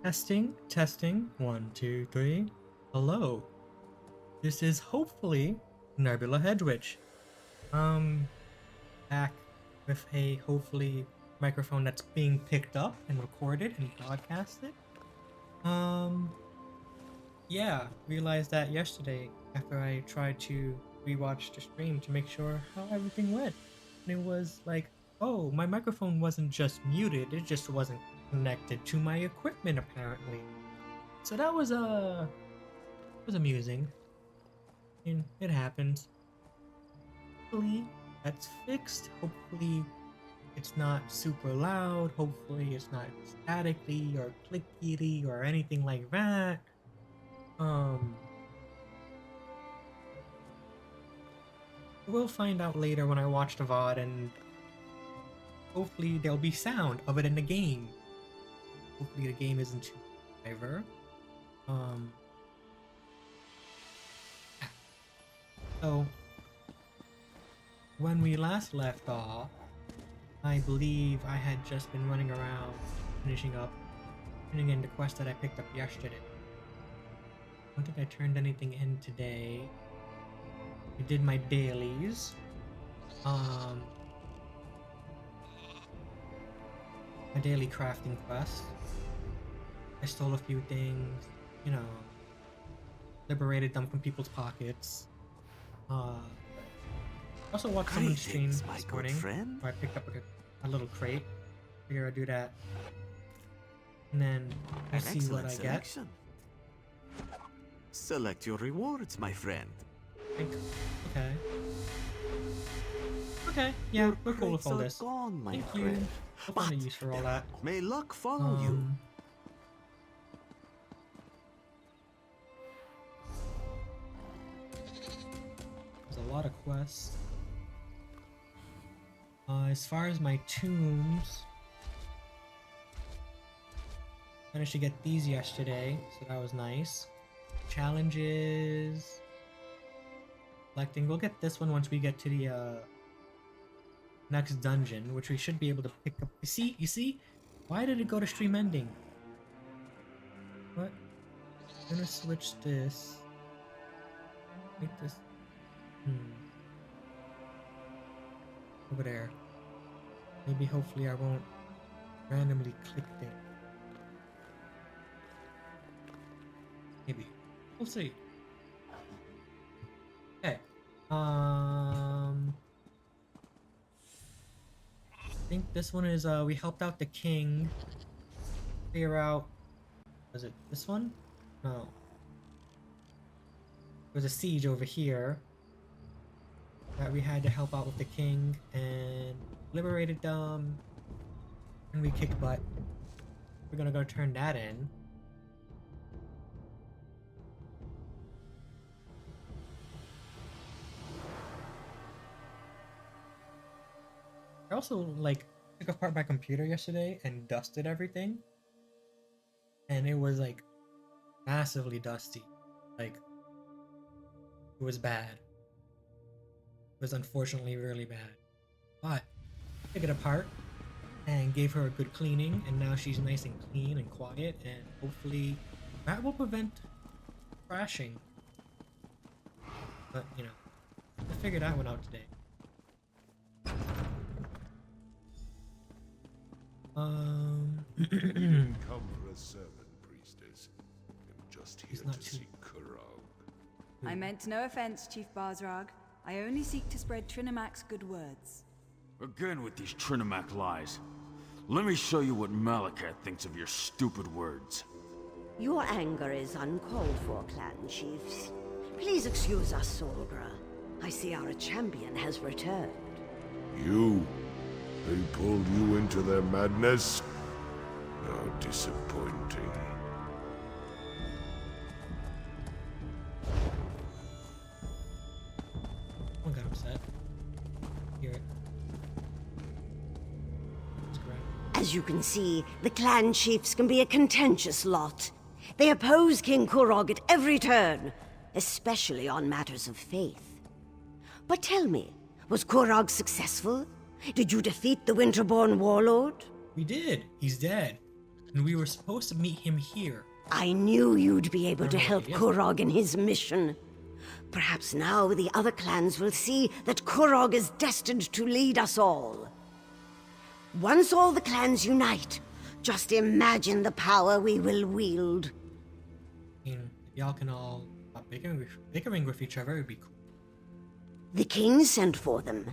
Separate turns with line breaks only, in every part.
Testing, testing, 1, 2, 3. Hello. This is hopefully Nebula Hedgewitch. Back with a hopefully microphone that's being picked up and recorded and broadcasted. Yeah, realized that yesterday after I tried to rewatch the stream to make sure how everything went. And it was like, oh, my microphone wasn't just muted, it just wasn't connected to my equipment apparently. So that was amusing. And it happens. Hopefully that's fixed. Hopefully it's not super loud. Hopefully it's not statically or clicky or anything like that. We'll find out later when I watch the VOD, and hopefully there'll be sound of it in the game. Hopefully the game isn't too driver. So when we last left off, I believe I had just been running around finishing in the quest that I picked up yesterday. I don't think I turned anything in today. I did my dailies. My daily crafting quest. I stole a few things, you know, liberated them from people's pockets. Also watched someone stream this morning where I picked up a little crate. Figure I'd do that. And then I see what I get.
Select your rewards, my friend.
Okay. Okay, yeah, we're cool with all this.
Gone, my
Thank
friend.
you. I'll find a use for all that.
May luck follow you.
There's a lot of quests. As far as my tombs, managed to get these yesterday, so that was nice. Challenges, collecting. We'll get this one once we get to the next dungeon, which we should be able to pick up. You see? Why did it go to stream ending? What? I'm gonna switch this. Make this. Over there. Maybe hopefully I won't randomly click there. Maybe. We'll see. Okay. I think this one is we helped out the king clear out. Was it this one? No. There was a siege over here that we had to help out with the king and liberated them, and we kicked butt. We're gonna go turn that in. I also took apart my computer yesterday and dusted everything, and it was massively dusty. It was bad. It was unfortunately really bad. But I took it apart and gave her a good cleaning, and now she's nice and clean and quiet, and hopefully that will prevent crashing. But you know, I figured that one out today.
Come for a servant, priestess. I'm just here to seek Kurog.
I meant no offense, Chief Barzrag. I only seek to spread Trinamac's good words.
Again with these Trinimac lies. Let me show you what Malakat thinks of your stupid words.
Your anger is uncalled for, clan chiefs. Please excuse us, Solgra. I see our champion has returned.
You? They pulled you into their madness? How disappointing.
I got upset. Hear it.
As you can see, the clan chiefs can be a contentious lot. They oppose King Kurog at every turn, especially on matters of faith. But tell me, was Kurog successful? Did you defeat the Winterborn warlord?
We did. He's dead. And we were supposed to meet him here.
I knew you'd be able to
know
help
what he is.
Kurog in his mission. Perhaps now the other clans will see that Kurog is destined to lead us all. Once all the clans unite, just imagine the power we will wield.
I mean, if y'all can all stop bickering with each other, it'd be cool.
The king sent for them.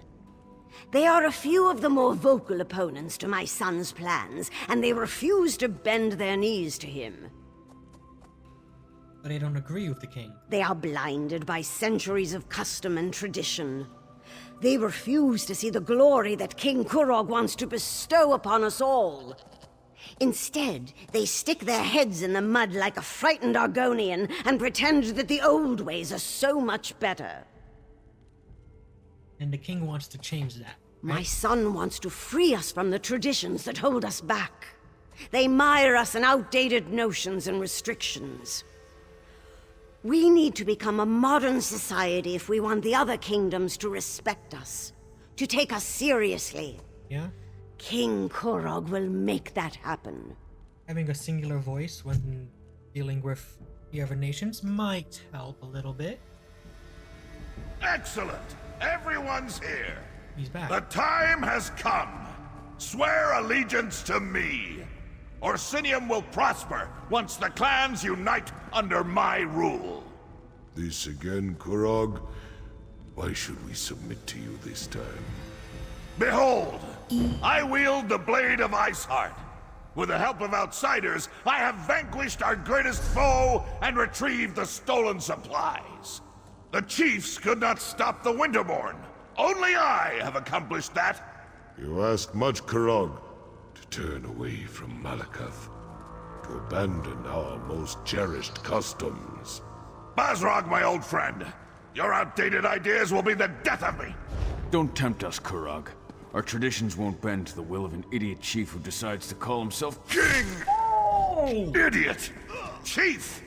They are a few of the more vocal opponents to my son's plans, and they refuse to bend their knees to him.
But I don't agree with the king.
They are blinded by centuries of custom and tradition. They refuse to see the glory that King Kurog wants to bestow upon us all. Instead, they stick their heads in the mud like a frightened Argonian and pretend that the old ways are so much better.
And the king wants to change that.
My son wants to free us from the traditions that hold us back. They mire us in outdated notions and restrictions. We need to become a modern society if we want the other kingdoms to respect us, to take us seriously.
Yeah?
King Kurog will make that happen.
Having a singular voice when dealing with the other nations might help a little bit.
Excellent! Everyone's here.
He's back.
The time has come. Swear allegiance to me. Orsinium will prosper once the clans unite under my rule. This again, Kurog? Why should we submit to you this time? Behold! I wield the Blade of Iceheart. With the help of outsiders, I have vanquished our greatest foe and retrieved the stolen supplies. The chiefs could not stop the Winterborn. Only I have accomplished that. You ask much, Kurog. To turn away from Malakath. To abandon our most cherished customs. Basrog, my old friend. Your outdated ideas will be the death of me.
Don't tempt us, Kurog. Our traditions won't bend to the will of an idiot chief who decides to call himself
King! Oh! Idiot! Chief!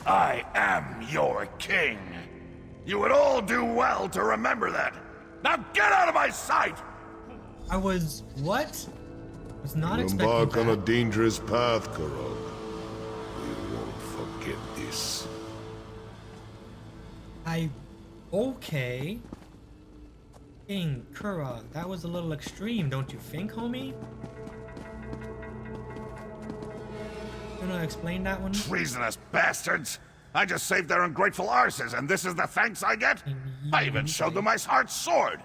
I am your king. You would all do well to remember that. Now get out of my sight!
I was... what? Was not expecting
Embark
that.
on a dangerous path, Kurog. We won't forget this.
Okay. King Kurog, that was a little extreme, don't you think, homie? You wanna explain that one?
Treasonous bastards! I just saved their ungrateful arses, and this is the thanks I get? I even showed them Iceheart's sword!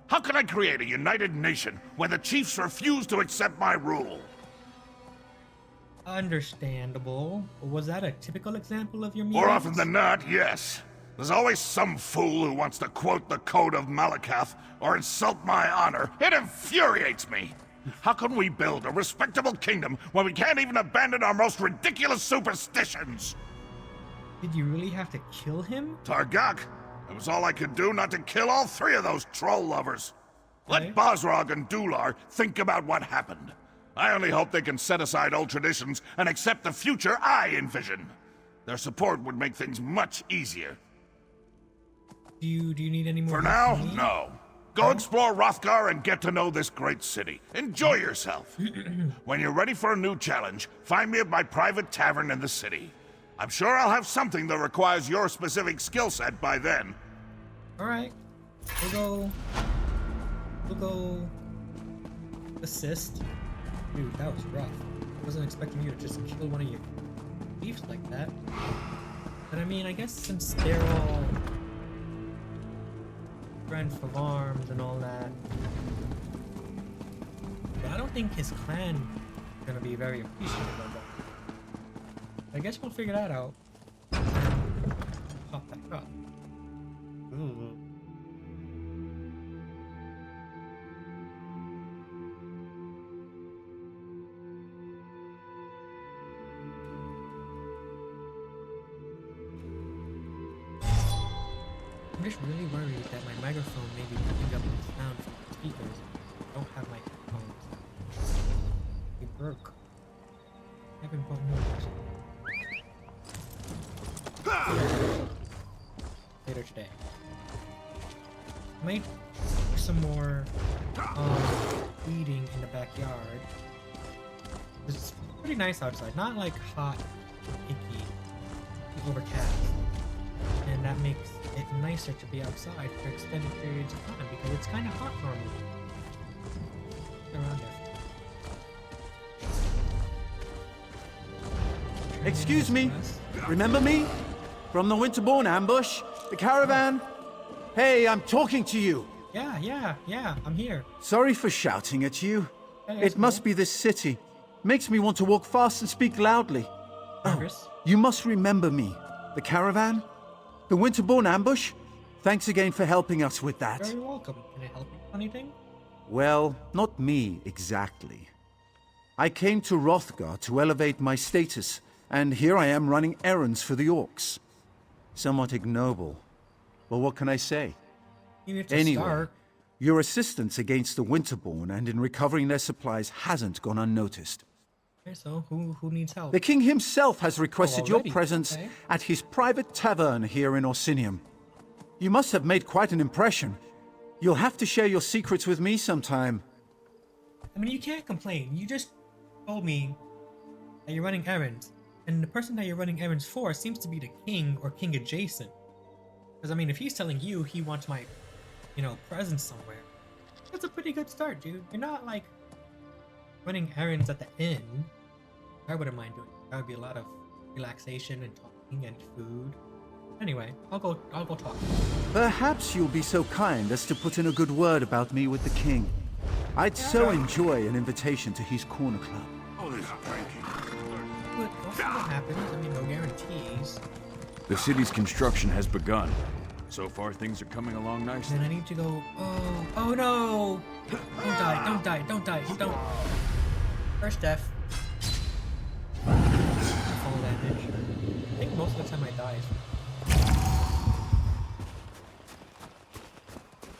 How can I create a united nation when the chiefs refuse to accept my rule?
Understandable. Was that a typical example of your
More
meetings?
often than not, yes. There's always some fool who wants to quote the Code of Malakath or insult my honor. It infuriates me! How can we build a respectable kingdom when we can't even abandon our most ridiculous superstitions?
Did you really have to kill him?
Targak, it was all I could do not to kill all three of those troll lovers.
Okay.
Let Basrog and Dular think about what happened. I only hope they can set aside old traditions and accept the future I envision. Their support would make things much easier.
Do you need any more
For
help
now,
from me?
no. Go explore Rothgar and get to know this great city. Enjoy yourself. When you're ready for a new challenge, find me at my private tavern in the city. I'm sure I'll have something that requires your specific skill set by then.
Alright. We'll go assist. Dude, that was rough. I wasn't expecting you to just kill one of your chiefs like that. But I mean, I guess since they're all strength of arms and all that, but I don't think his clan is gonna be very appreciative of that. I guess we'll figure that out. Pop that up. Ooh. I'm just really worried that my microphone may be picking up the sound from the speakers. I don't have my headphones. They broke. I haven't bought more. Later today. Might do some more eating in the backyard. It's pretty nice outside. Not like hot, icky, overcast. And that makes it nicer to be outside for extended periods of time because it's kind of hot normally. Around there.
Excuse me. Remember me? From the Winterborn ambush? The caravan? Hey, I'm talking to you.
Yeah, I'm here.
Sorry for shouting at you.
Hey, it's
It must
cool.
be this city. Makes me want to walk fast and speak loudly.
Nervous?
You must remember me. The caravan? The Winterborn ambush? Thanks again for helping us with that.
Very welcome. Can I help you with anything?
Well, not me exactly. I came to Hrothgar to elevate my status, and here I am running errands for the orcs. Somewhat ignoble. But what can I say?
You need to
Anyway,
start.
your assistance against the Winterborn and in recovering their supplies hasn't gone unnoticed.
Okay, so who needs help?
The king himself has requested your
already?
presence
Okay.
at his private tavern here in Orsinium. You must have made quite an impression. You'll have to share your secrets with me sometime.
I mean, you can't complain. You just told me that you're running errands. And the person that you're running errands for seems to be the king or king adjacent. Because, I mean, if he's telling you he wants my, presence somewhere, that's a pretty good start, dude. You're not, like, running errands at the inn. I wouldn't mind doing it. That would be a lot of relaxation and talking and food. Anyway, I'll go talk.
Perhaps you'll be so kind as to put in a good word about me with the king. I'd so enjoy an invitation to his corner club.
Oh, this drinking.
But we'll see what happens. I mean, no guarantees.
The city's construction has begun. So far, things are coming along nicely.
Then I need to go. Oh no! Don't die! Don't. First death. Fall damage. I think most of the time I die.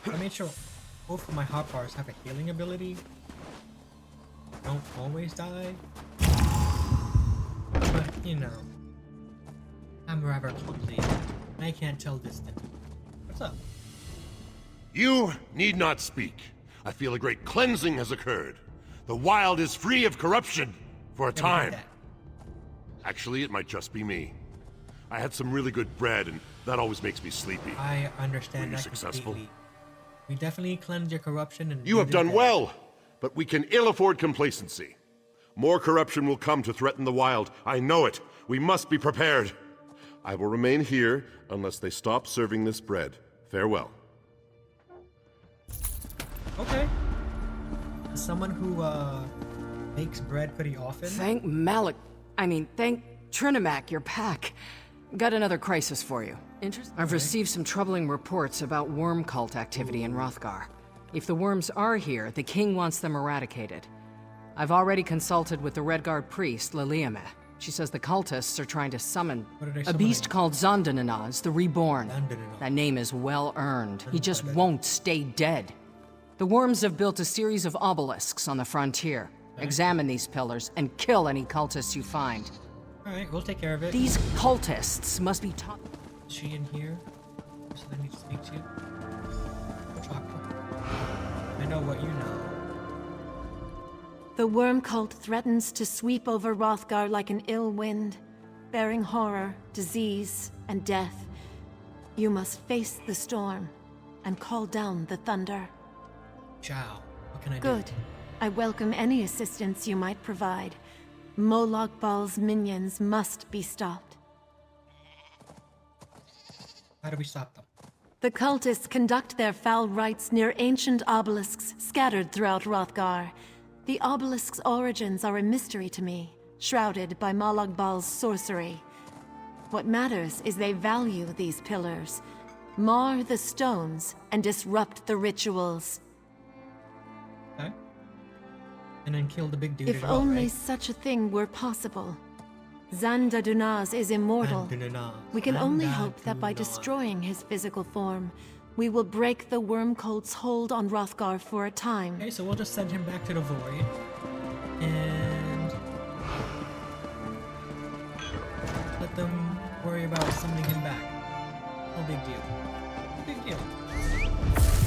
I made sure both of my hot bars have a healing ability. Don't always die. But, I'm rather clumsy. And I can't tell distance. What's up?
You need not speak. I feel a great cleansing has occurred. The wild is free of corruption for a
Yeah, we
time.
got that.
Actually, it might just be me. I had some really good bread, and that always makes me sleepy.
I understand
Were you
that
successful?
completely. We definitely cleansed your corruption and
You have
did
done
that.
well, but we can ill afford complacency. More corruption will come to threaten the wild. I know it. We must be prepared. I will remain here unless they stop serving this bread. Farewell.
Okay. As someone who makes bread pretty often.
Thank Trinimac, your pack. Got another crisis for you.
Interesting.
I've received some troubling reports about worm cult activity in Hrothgar. If the worms are here, the king wants them eradicated. I've already consulted with the Redguard priest, Liliame. She says the cultists are trying to summon
What are they
a
summoning?
beast called Zondananaz, the Reborn.
Zondananaz.
That name is well earned. He just won't stay dead. The worms have built a series of obelisks on the frontier. Examine these pillars and kill any cultists you find.
Alright, we'll take care of it.
These cultists must be taught.
Is she in here? Person I need to speak to? Chocolate. I know what you know.
The worm cult threatens to sweep over Hrothgar like an ill wind, bearing horror, disease, and death. You must face the storm and call down the thunder.
Ciao. What can I do?
Good. I welcome any assistance you might provide. Molag Bal's minions must be stopped.
How do we stop them?
The cultists conduct their foul rites near ancient obelisks scattered throughout Hrothgar. The obelisk's origins are a mystery to me, shrouded by Molag Bal's sorcery. What matters is they value these pillars, mar the stones, and disrupt the rituals.
Okay. And then kill the big dude
If
as well,
only
right?
such a thing were possible. Zandadunaz is immortal.
Zandadunaz.
We can only hope that by
Zandadunaz.
destroying his physical form, we will break the worm cult's hold on Hrothgar for a time.
Okay, so we'll just send him back to the void. And let them worry about summoning him back. No big deal. Big deal.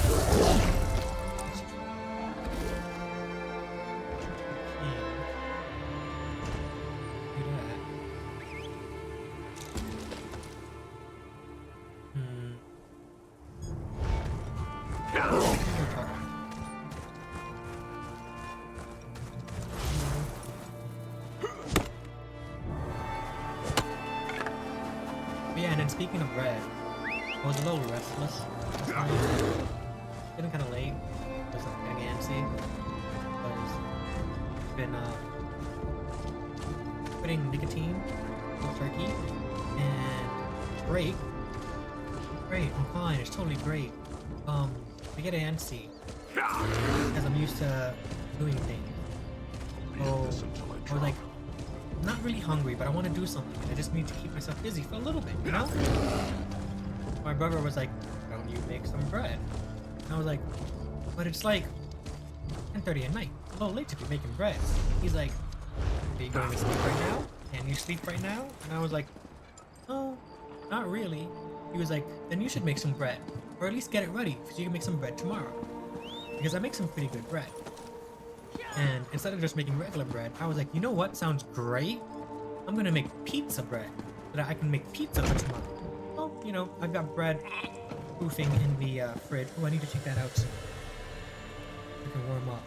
But yeah, and then speaking of bread, I was a little restless last night. Getting kind of late. Because I'm getting antsy. Because I've been putting nicotine in turkey. And great. Great, I'm fine, it's totally great. I get antsy. Because I'm used to doing things. So I was like, I'm not really hungry, but I want to do something. I just need to keep myself busy for a little bit, you know? My brother was like, why don't you make some bread? And I was like, but it's like 10:30 at night. It's a little late to be making bread. He's like, are you going to sleep right now? Can you sleep right now? And I was like, oh, not really. He was like, then you should make some bread. Or at least get it ready, so you can make some bread tomorrow. Because I make some pretty good bread. And instead of just making regular bread, I was like, you know what sounds great? I'm gonna make pizza bread, so that I can make pizza for tomorrow. Well, you know, I've got bread proofing in the fridge. Oh, I need to take that out soon. I can warm up.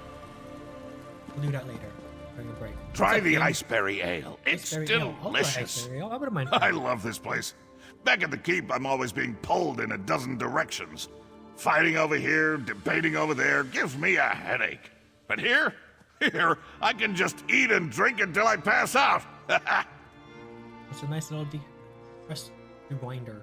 We'll do that later, during the break.
Try the iceberry ale. It's delicious.
I wouldn't mind.
I love this place. Back at the keep, I'm always being pulled in a dozen directions. Fighting over here, debating over there, gives me a headache. But here, I can just eat and drink until I pass out.
It's a nice little rewinder.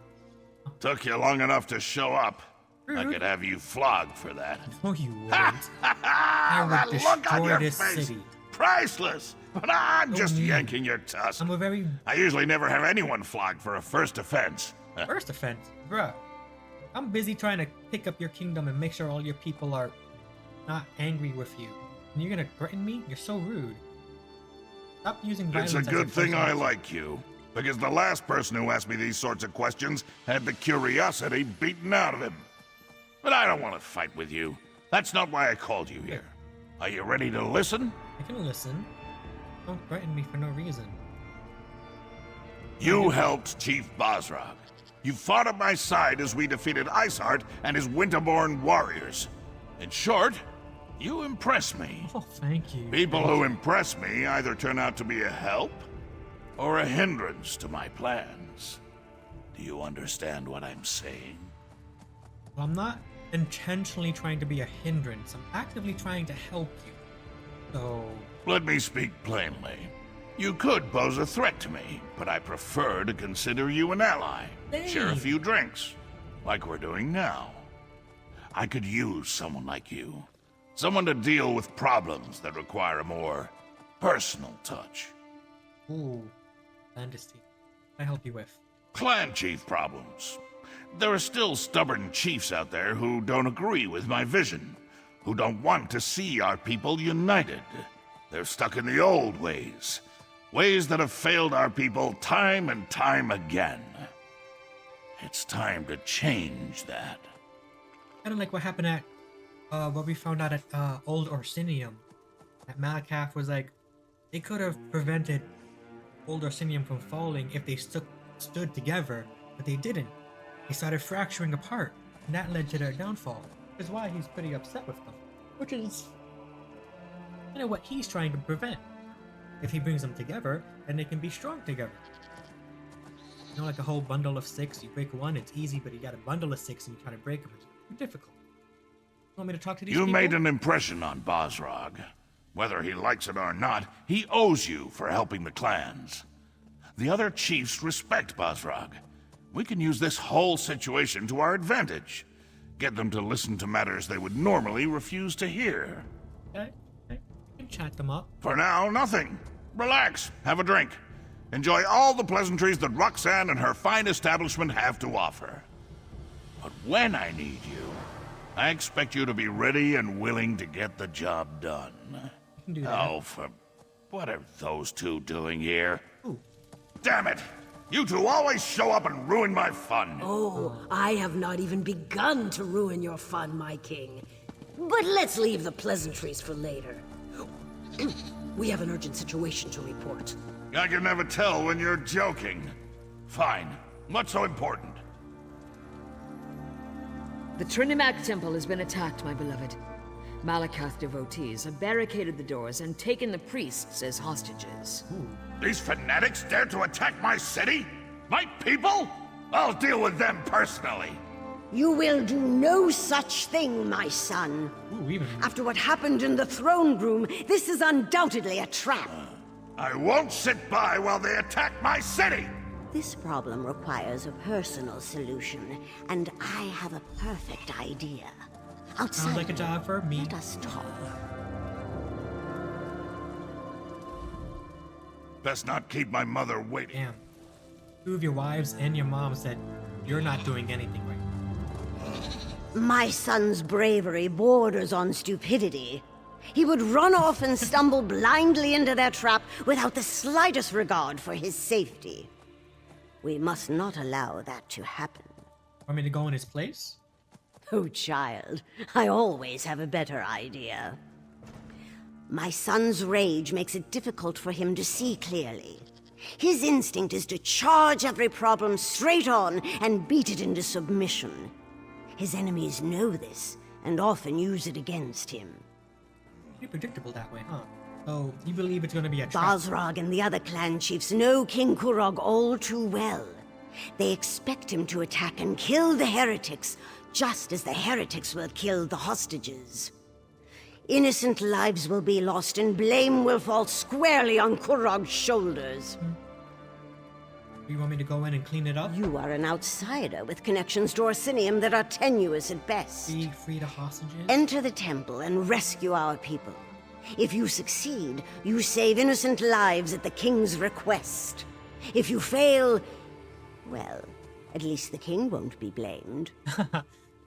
Took you long enough to show up. I could have you flogged for that.
No, you wouldn't. I would
Look on
destroy
your
this
face.
city.
Priceless. But I'm just
me.
yanking your tusk.
I'm a very
I usually never have anyone flogged for a first offense.
first offense, bruh. I'm busy trying to pick up your kingdom and make sure all your people are not angry with you. And you're gonna threaten me? You're so rude. Stop using violence.
It's a
as your
good thing
first
I
option.
like you. Because the last person who asked me these sorts of questions had the curiosity beaten out of him. But I don't want to fight with you. That's not why I called you here. Are you ready to listen?
I can listen. Don't threaten me for no reason.
You helped Chief Bosrog. You fought at my side as we defeated Iceheart and his Winterborn warriors. In short, you impress me.
Oh, thank you.
People who impress me either turn out to be a help or a hindrance to my plans. Do you understand what I'm saying?
Well, I'm not intentionally trying to be a hindrance. I'm actively trying to help you. So,
Let me speak plainly. You could pose a threat to me, but I prefer to consider you an ally. Share a
Dang.
few drinks, like we're doing now. I could use someone like you. Someone to deal with problems that require a more personal touch.
ooh, Landesty. I help you with.
Clan chief problems. There are still stubborn chiefs out there who don't agree with my vision, who don't want to see our people united. They're stuck in the old ways, ways that have failed our people time and time again. It's time to change that.
Kind of like what happened at, what we found out at Old Orsinium. That Malakath was like, they could have prevented Old Orsinium from falling if they stood together, but they didn't. They started fracturing apart, and that led to their downfall. Which is why he's pretty upset with them. Which is kind of what he's trying to prevent. If he brings them together, then they can be strong together. You know, like a whole bundle of 6, you break one, it's easy, but you got a bundle of 6 and you try to break them, it's difficult. You want me to talk to these
You
people?
made an impression on Bosrog. Whether he likes it or not, he owes you for helping the clans. The other chiefs respect Bosrog. We can use this whole situation to our advantage. Get them to listen to matters they would normally refuse to hear.
Okay, you can chat them up.
For now, nothing. Relax, have a drink. Enjoy all the pleasantries that Roxanne and her fine establishment have to offer. But when I need you, I expect you to be ready and willing to get the job done.
You can do that.
Oh, what are those two doing here?
Ooh.
Damn it! You two always show up and ruin my fun.
Oh, I have not even begun to ruin your fun, my king. But let's leave the pleasantries for later. We have an urgent situation to report.
I can never tell when you're joking. Fine. What's so important?
The Trinimac Temple has been attacked, my beloved. Malakath devotees have barricaded the doors and taken the priests as hostages.
These fanatics dare to attack my city? My people? I'll deal with them personally.
You will do no such thing, my son. After what happened in the throne room, this is undoubtedly a trap.
I won't sit by while they attack my city!
This problem requires a personal solution, and I have a perfect idea. Outside,
Sounds like a job for me.
Let us talk.
Best not keep my mother waiting.
Damn. Two of your wives and your mom said you're not doing anything right.
My son's bravery borders on stupidity. He would run off and stumble blindly into their trap without the slightest regard for his safety. We must not allow that to happen.
Want me to go in his place?
Oh, child, I always have a better idea. My son's rage makes it difficult for him to see clearly. His instinct is to charge every problem straight on and beat it into submission. His enemies know this and often use it against him.
Pretty predictable that way, huh? So, you believe it's gonna be a trap?
Basrag and the other clan chiefs know King Kurog all too well. They expect him to attack and kill the heretics, just as the heretics will kill the hostages. Innocent lives will be lost and blame will fall squarely on Kurog's shoulders.
You want me to go in and clean it up?
You are an outsider with connections to Orsinium that are tenuous at best.
Free the hostages?
Enter the temple and rescue our people. If you succeed, you save innocent lives at the king's request. If you fail, well, at least the king won't be blamed.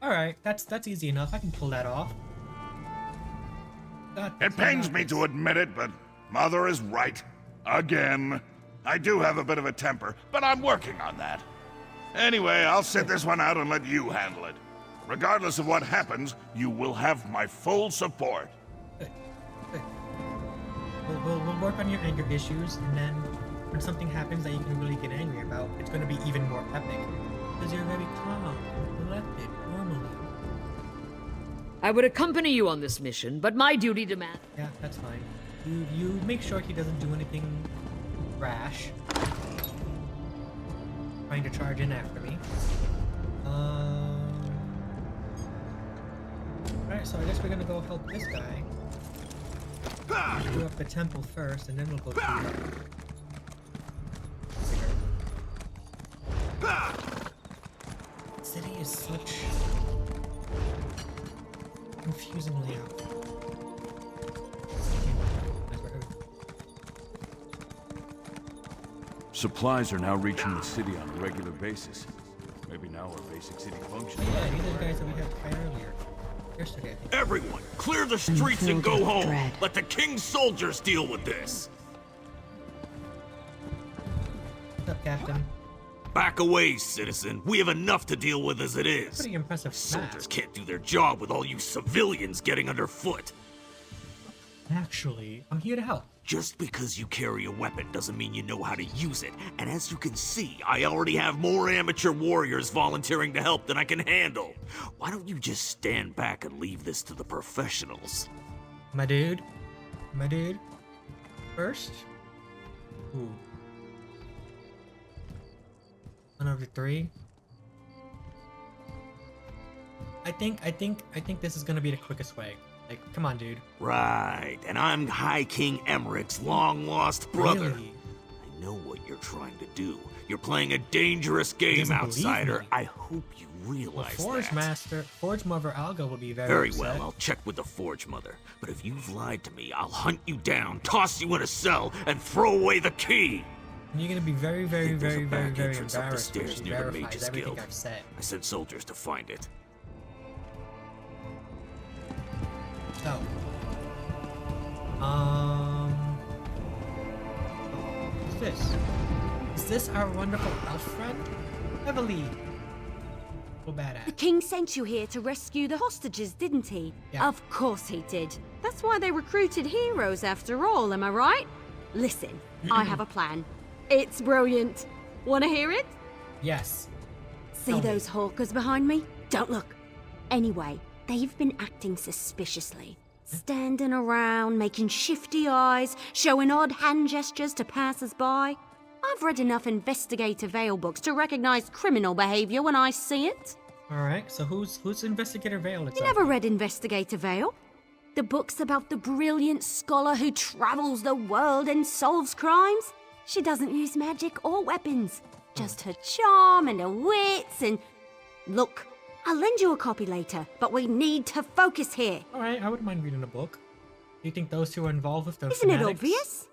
Alright, that's easy enough. I can pull that off.
It pains me to admit it, but Mother is right. Again. I do have a bit of a temper, but I'm working on that. Anyway, I'll sit this one out and let you handle it. Regardless of what happens, you will have my full support.
Good. We'll work on your anger issues, and then when something happens that you can really get angry about, it's going to be even more epic. Because you're very calm and collected, normally.
I would accompany you on this mission, but my duty demands...
Yeah, that's fine. You make sure he doesn't do anything rash. Trying to charge in after me. Alright, so I guess we're gonna go help this guy. Do up the temple first, and then we'll go through the city is such confusing layout.
Supplies are now reaching the city on a regular basis. Maybe now our basic city functions.
Yeah, these are the guys that we had earlier. Yesterday, I think.
Everyone, clear the streets and go home.
dread.
Let the king's soldiers deal with this.
What's up, Captain?
Back away, citizen. We have enough to deal with as it is.
Pretty impressive
Soldiers
smash.
can't do their job with all you civilians getting underfoot.
Actually, I'm here to help.
Just because you carry a weapon doesn't mean you know how to use it. And as you can see, I already have more amateur warriors volunteering to help than I can handle. Why don't you just stand back and leave this to the professionals?
My dude. First. Ooh. 1 over 3. I think this is gonna be the quickest way. Like, come on, dude.
Right, and I'm High King Emmerich's long-lost brother.
Really?
I know what you're trying to do. You're playing a dangerous game,
doesn't believe
outsider.
me.
I hope you realize
Forge Mother Alga will be very
Very
upset.
well, I'll check with the Forge Mother. But if you've lied to me, I'll hunt you down, toss you in a cell, and throw away the key.
And you're gonna be very, very,
think there's a
very,
back
very, very
entrance up the
embarrassed when
stairs
she
near the
verifies
Mage's
everything
Guild.
I've said.
I sent soldiers to find it.
So, what's this? Is this our wonderful elf friend? Heavily. So badass.
The king sent you here to rescue the hostages, didn't he?
Yeah.
Of course he did. That's why they recruited heroes after all, am I right? Listen, I have a plan. It's brilliant. Wanna hear it?
Yes.
See
Tell me.
those hawkers behind me? Don't look. Anyway, they've been acting suspiciously. Standing around, making shifty eyes, showing odd hand gestures to passers-by. I've read enough Investigator Vale books to recognize criminal behavior when I see it.
Alright, so who's Investigator Vale?
You never read Investigator Vale? The book's about the brilliant scholar who travels the world and solves crimes. She doesn't use magic or weapons, just her charm and her wits and... Look, I'll lend you a copy later, but we need to focus here.
Alright, I wouldn't mind reading a book. Do you think those two are involved with the
Isn't it
fanatics?
obvious?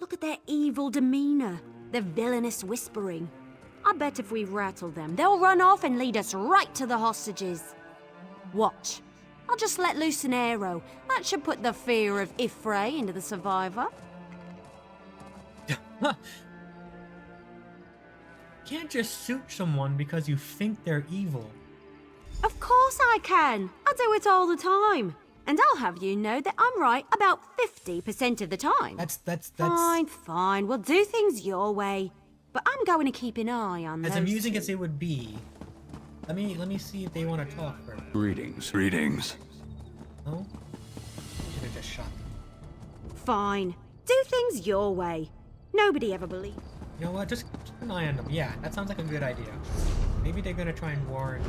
Look at their evil demeanor, their villainous whispering. I bet if we rattle them, they'll run off and lead us right to the hostages. Watch. I'll just let loose an arrow. That should put the fear of Ifray into the survivor.
Can't just shoot someone because you think they're evil.
Of course I can. I do it all the time. And I'll have you know that I'm right about 50% of the time.
That's...
Fine. We'll do things your way. But I'm going to keep an eye on
As
those
amusing
two.
as it would be, let me see if they want to talk first.
Greetings. Greetings.
No? Should have just shot them.
Fine. Do things your way. Nobody ever believed.
You know what? Just keep an eye on them. Yeah, that sounds like a good idea. Maybe they're gonna try and warn.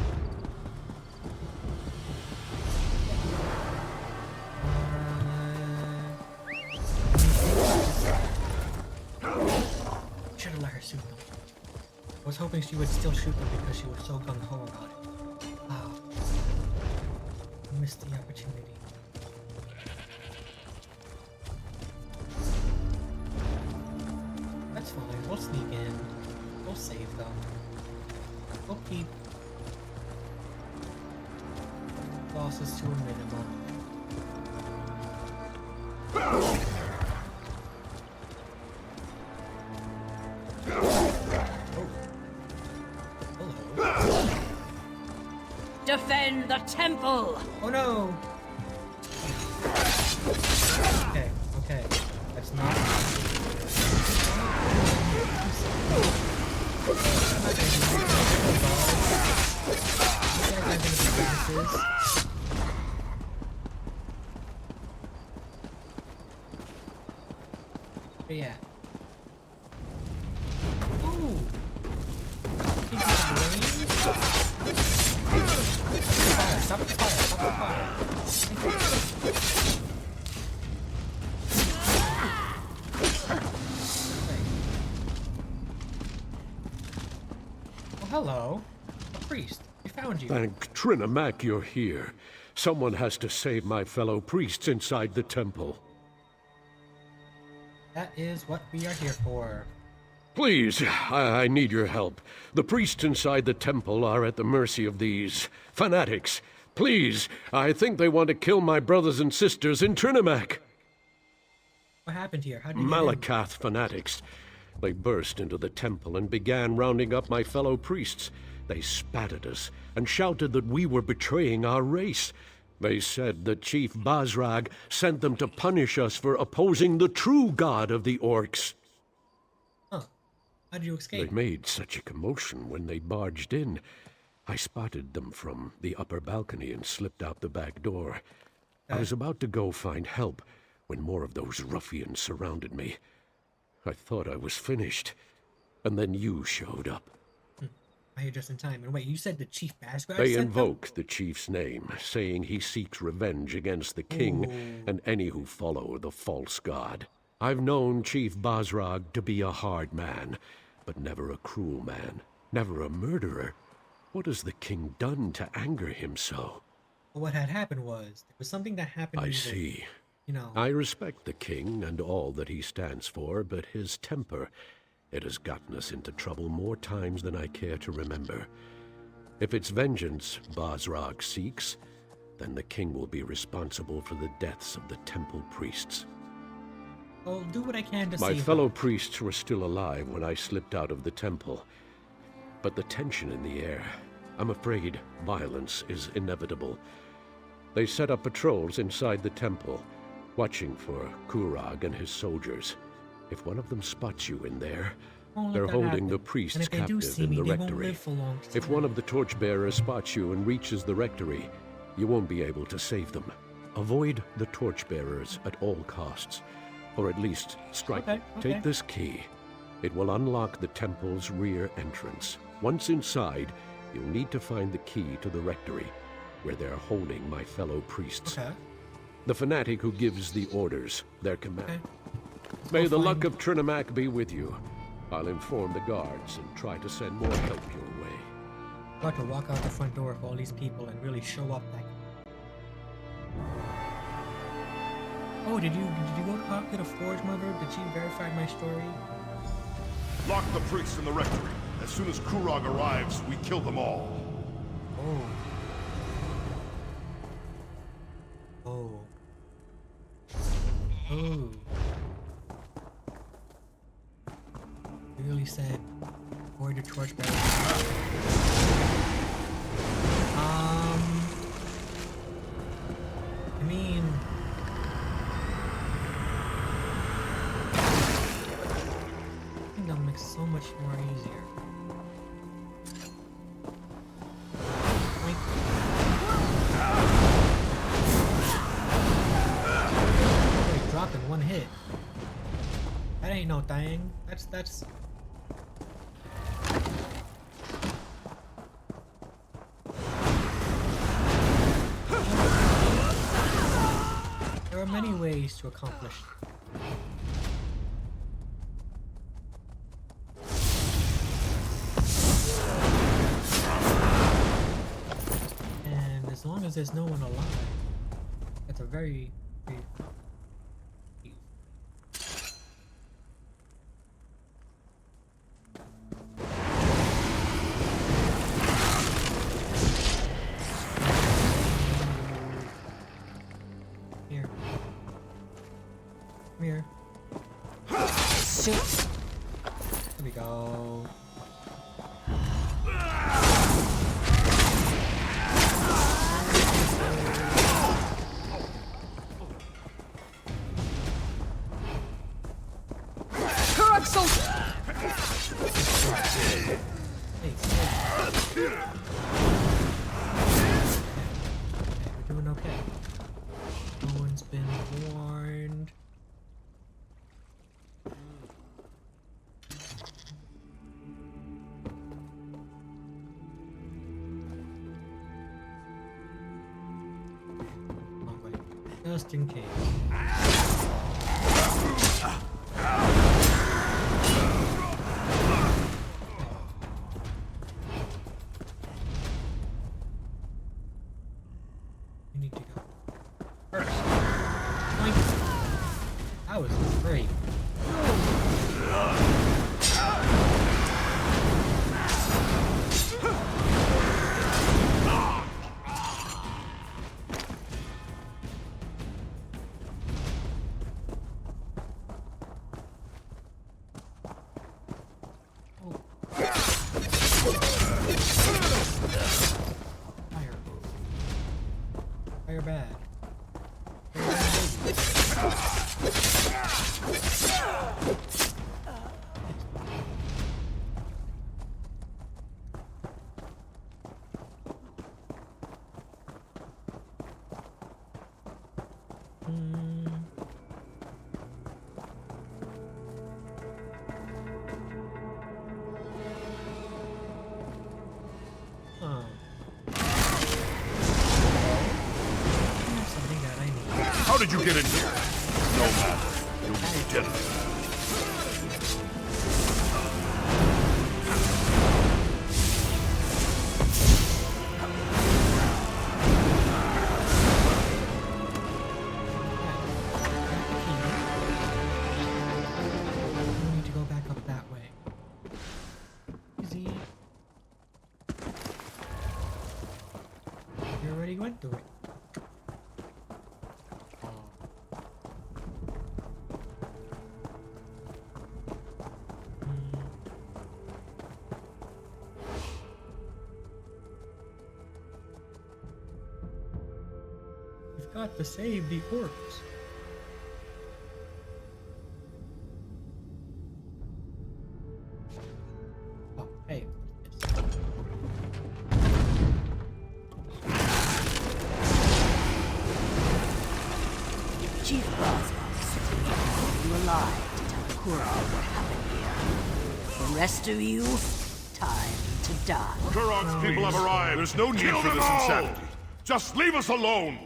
Should have let her shoot them. I was hoping she would still shoot them because she was so gung-ho about it. Wow. I missed the opportunity. That's fine. We'll sneak in. We'll save them. We'll keep losses to a minimum.
Defend the temple!
Oh no! Okay, okay. That's not... But yeah. Ooh! Stop the fire! Stop the fire! Oh, hello. A priest. We found you.
Thank Trinimac you're here. Someone has to save my fellow priests inside the temple.
That is what we are here for.
Please, I need your help. The priests inside the temple are at the mercy of these fanatics. Please, I think they want to kill my brothers and sisters in Trinimac.
What happened here? How did you get in?
Malakath fanatics. They burst into the temple and began rounding up my fellow priests. They spat at us and shouted that we were betraying our race. They said that Chief Bazrag sent them to punish us for opposing the true god of the orcs.
Huh. How did you escape?
They made such a commotion when they barged in. I spotted them from the upper balcony and slipped out the back door. I was about to go find help when more of those ruffians surrounded me. I thought I was finished, and then you showed up.
I here just in time. And wait, you said the Chief Bazrag
They
sent them?
invoke the chief's name, saying he seeks revenge against the king and any who follow the false god. I've known Chief Bazrag to be a hard man, but never a cruel man, never a murderer. What has the king done to anger him so?
What had happened was, there was something that happened
I
with,
see.
you know...
I respect the king and all that he stands for, but his temper, it has gotten us into trouble more times than I care to remember. If it's vengeance Bazrag seeks, then the king will be responsible for the deaths of the temple priests.
I'll do what I can to
My
save
fellow
them.
priests were still alive when I slipped out of the temple. But the tension in the air, I'm afraid violence is inevitable. They set up patrols inside the temple, watching for Kurag and his soldiers. If one of them spots you in there,
Won't let
they're
that
holding
happen.
the priests
And if they do
captive
see
in
me,
the
they won't
rectory.
live for long.
If one of the torchbearers spots you and reaches the rectory, You won't be able to save them. Avoid the torchbearers at all costs. Or at least strike.
Okay.
Take this key. It will unlock the temple's rear entrance. Once inside, you'll need to find the key to the rectory, where they're holding my fellow priests.
Okay.
The fanatic who gives the orders, their command.
Okay.
May the luck of Trinimac be with you. I'll inform the guards and try to send more help your way.
I'm about to walk out the front door of all these people and really show up like. Oh, did you go talk to the Forge Mother? Did she verify my story?
Lock the priests in the rectory. As soon as Kurog arrives, we kill them all.
Oh. Oh. Oh. You really said avoid the torchbearer. I mean, I think that'll make it so much more easier. Wait, dropped in one hit. That ain't no thing. That's. There are many ways to accomplish. And as long as there's no one alive, that's a very. Here. Come here. Shit. There we go. We're doing okay. No one's been warned. Oh, wait. Just in case. You need to go first. Boink. That was great. Fire. Fire bad. Something that I need.
How did you get in here? No matter. You'll be dead.
We need to go back up that way. Easy. You already went through it. We've got to save the orcs. Oh, hey.
Chief Boswell sent me to hold you alive to tell Kurog what happened here. The rest of you, time to die.
Kurog's people have arrived. There's no need for this insanity. Just leave us alone!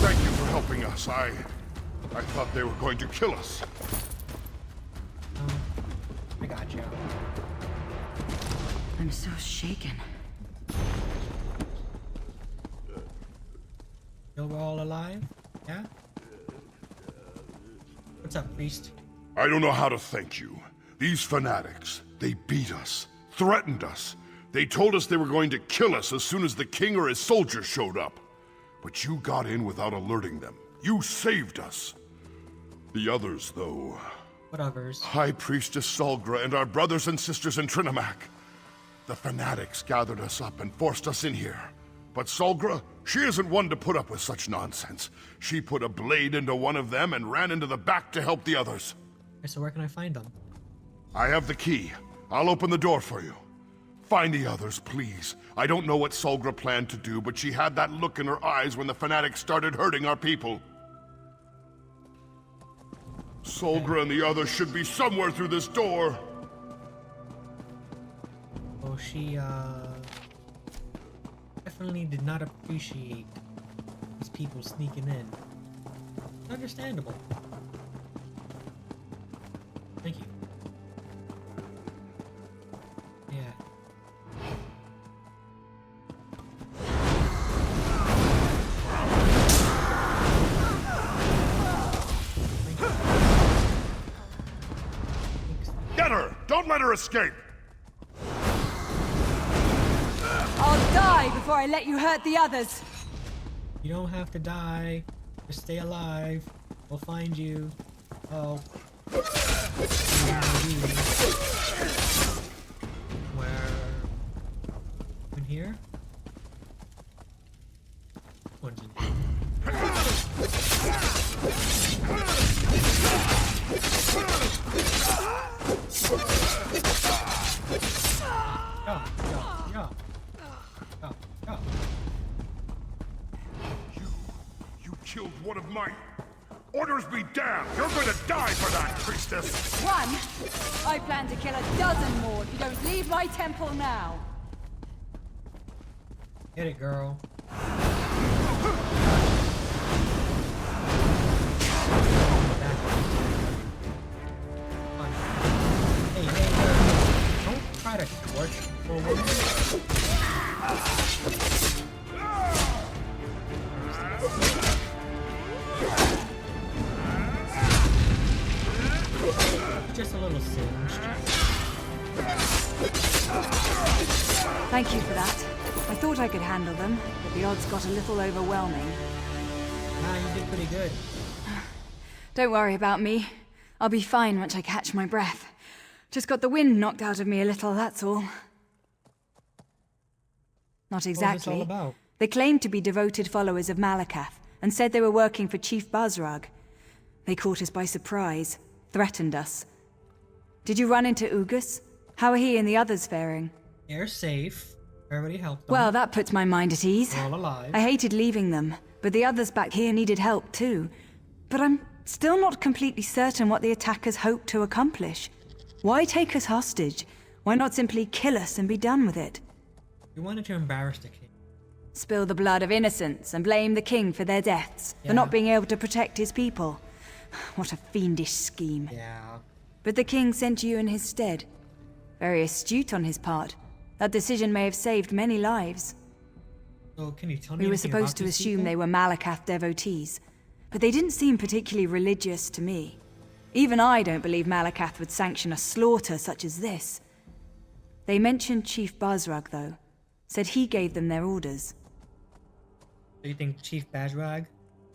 Thank you for helping us. I thought they were going to kill us.
I got you.
I'm so shaken.
Still we're all alive? Yeah? What's up, priest?
I don't know how to thank you. These fanatics, they beat us, threatened us. They told us they were going to kill us as soon as the king or his soldiers showed up. But you got in without alerting them. You saved us. The others, though.
What others?
High Priestess Solgra and our brothers and sisters in Trinimac. The fanatics gathered us up and forced us in here. But Solgra, she isn't one to put up with such nonsense. She put a blade into one of them and ran into the back to help the others.
Okay, so where can I find them?
I have the key. I'll open the door for you. Find the others, please. I don't know what Solgra planned to do, but she had that look in her eyes when the fanatics started hurting our people. Solgra and the others should be somewhere through this door.
Oh, she, definitely did not appreciate these people sneaking in. Understandable. Thank you. Yeah.
Get her! Don't let her escape!
I'll die before I let you hurt the others.
You don't have to die. Just stay alive. We'll find you. Oh. Where? In here? One's in here.
You killed one of my... Orders be damned! You're gonna die for that, priestess!
One? I plan to kill a dozen more if you don't leave my temple now.
Get it, girl. Hey. Don't try to torch for a woman. Just a little singed.
Thank you for that. I thought I could handle them, but the odds got a little overwhelming.
Nah, you did pretty good.
Don't worry about me. I'll be fine once I catch my breath. Just got the wind knocked out of me a little, that's all. Not exactly.
What was this all about?
They claimed to be devoted followers of Malakath, and said they were working for Chief Bazrag. They caught us by surprise, threatened us. Did you run into Ugus? How are he and the others faring?
They're safe. Everybody helped them.
Well, that puts my mind at ease.
They're all alive.
I hated leaving them, but the others back here needed help too. But I'm still not completely certain what the attackers hoped to accomplish. Why take us hostage? Why not simply kill us and be done with it?
You wanted to embarrass the king.
Spill the blood of innocents and blame the king for their deaths, for not being able to protect his people. What a fiendish scheme.
Yeah.
But the king sent you in his stead. Very astute on his part. That decision may have saved many lives.
So can you tell me
We were
anything
supposed
about
to
these
assume
people?
they were Malakath devotees, but they didn't seem particularly religious to me. Even I don't believe Malakath would sanction a slaughter such as this. They mentioned Chief Bazrag, though. Said he gave them their orders.
Do you think Chief Bazrag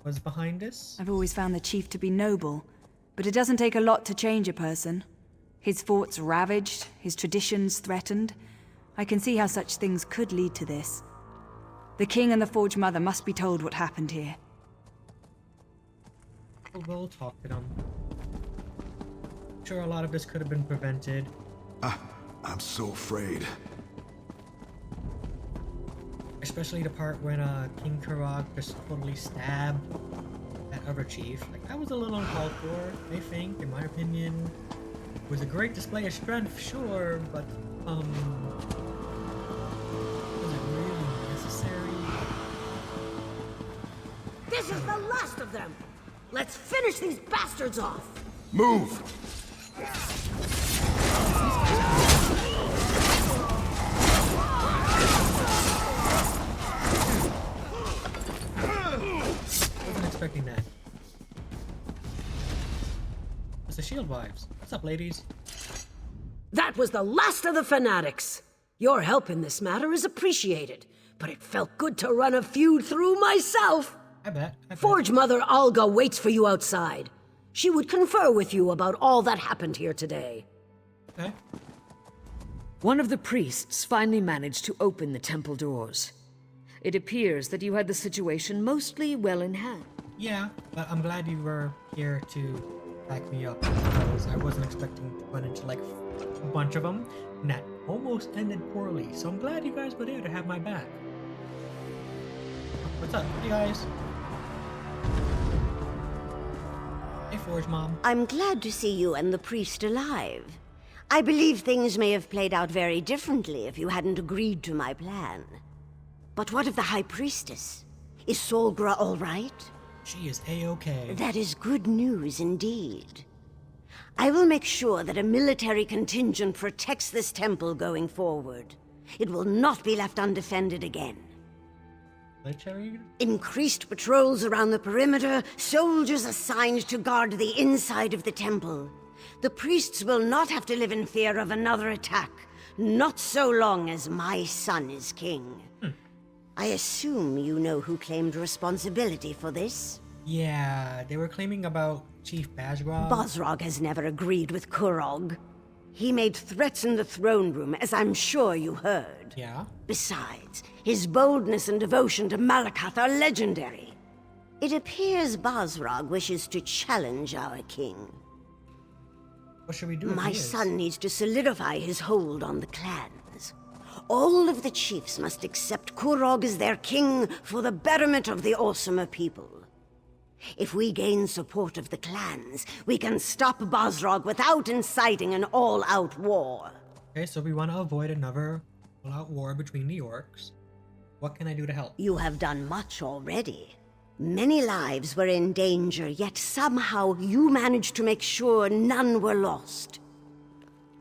was behind this?
I've always found the chief to be noble, but it doesn't take a lot to change a person. His forts ravaged, his traditions threatened. I can see how such things could lead to this. The king and the Forge Mother must be told what happened here.
We'll talk to them. sure a lot of this could have been prevented.
I'm so afraid.
Especially the part when King Kurog just totally stabbed that other chief. Like, that was a little uncalled for, I think, in my opinion. It was a great display of strength, sure, but, was it really necessary?
This is the last of them! Let's finish these bastards off!
Move!
Wasn't expecting that. It's the shield wives. What's up, ladies?
That was the last of the fanatics. Your help in this matter is appreciated, but it felt good to run a feud through myself.
I bet.
Forge Mother Alga waits for you outside. She would confer with you about all that happened here today.
Okay.
One of the priests finally managed to open the temple doors. It appears that you had the situation mostly well in hand.
Yeah, but I'm glad you were here to back me up, because I wasn't expecting to run into like a bunch of them, and that almost ended poorly. So I'm glad you guys were there to have my back. What's up? Hey guys. Hey Forge Mom.
I'm glad to see you and the priest alive. I believe things may have played out very differently if you hadn't agreed to my plan. But what of the High Priestess? Is Solgra all right?
She is A-okay.
That is good news indeed. I will make sure that a military contingent protects this temple going forward. It will not be left undefended again.
Military?
Increased patrols around the perimeter, soldiers assigned to guard the inside of the temple. The priests will not have to live in fear of another attack, not so long as my son is king. I assume you know who claimed responsibility for this?
Yeah, they were claiming about Chief Bazrog.
Bazrog has never agreed with Kurog. He made threats in the throne room, as I'm sure you heard.
Yeah?
Besides, his boldness and devotion to Malakath are legendary. It appears Bazrog wishes to challenge our king.
What should we do?
My son needs to solidify his hold on the clans. All of the chiefs must accept Kurog as their king for the betterment of the Awesomer people. If we gain support of the clans, we can stop Bazrog without inciting an all-out war.
Okay, so we want to avoid another all-out war between the orcs. What can I do to help?
You have done much already. Many lives were in danger, yet somehow you managed to make sure none were lost.